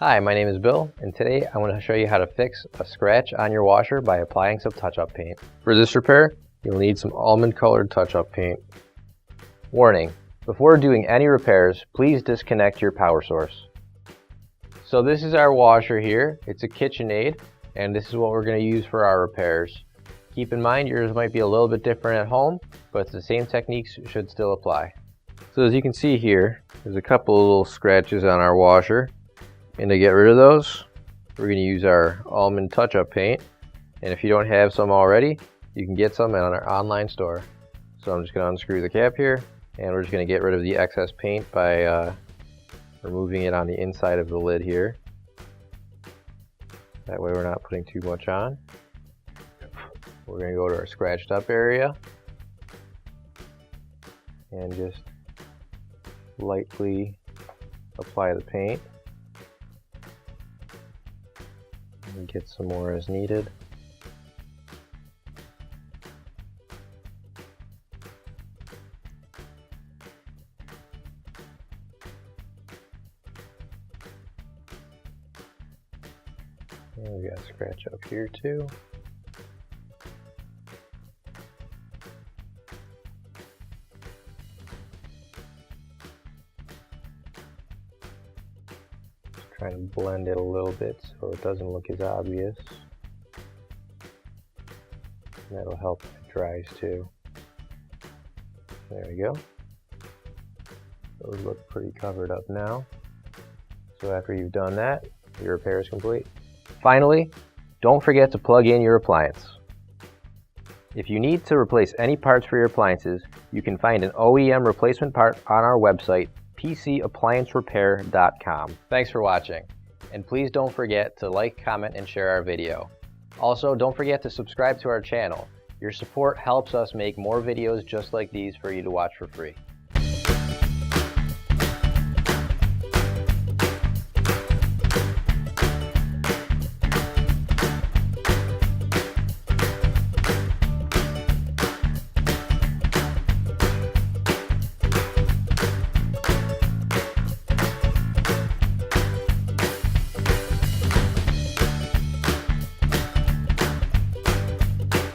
Hi, my name is Bill, and today I want to show you how to fix a scratch on your washer by applying some touch-up paint. For this repair, you'll need some almond colored touch-up paint. Warning: before doing any repairs, please disconnect your power source. So this is our washer here. It's a KitchenAid, and this is what we're going to use for our repairs. Keep in mind yours might be a little bit different at home, but the same techniques should still apply. So as you can see here, there's a couple of little scratches on our washer. And to get rid of those, we're going to use our almond touch-up paint. And if you don't have some already, you can get some at our online store. So I'm just going to unscrew the cap here, and we're just going to get rid of the excess paint by removing it on the inside of the lid here. That way we're not putting too much on. We're going to go to our scratched up area and just lightly apply the paint. And get some more as needed. And we got a scratch up here too. Trying to blend it a little bit so it doesn't look as obvious. And that'll help if it dries too. There we go. Those look pretty covered up now. So after you've done that, your repair is complete. Finally, don't forget to plug in your appliance. If you need to replace any parts for your appliances, you can find an OEM replacement part on our website, PCApplianceRepair.com. Thanks for watching, and please don't forget to like, comment, and share our video. Also, don't forget to subscribe to our channel. Your support helps us make more videos just like these for you to watch for free.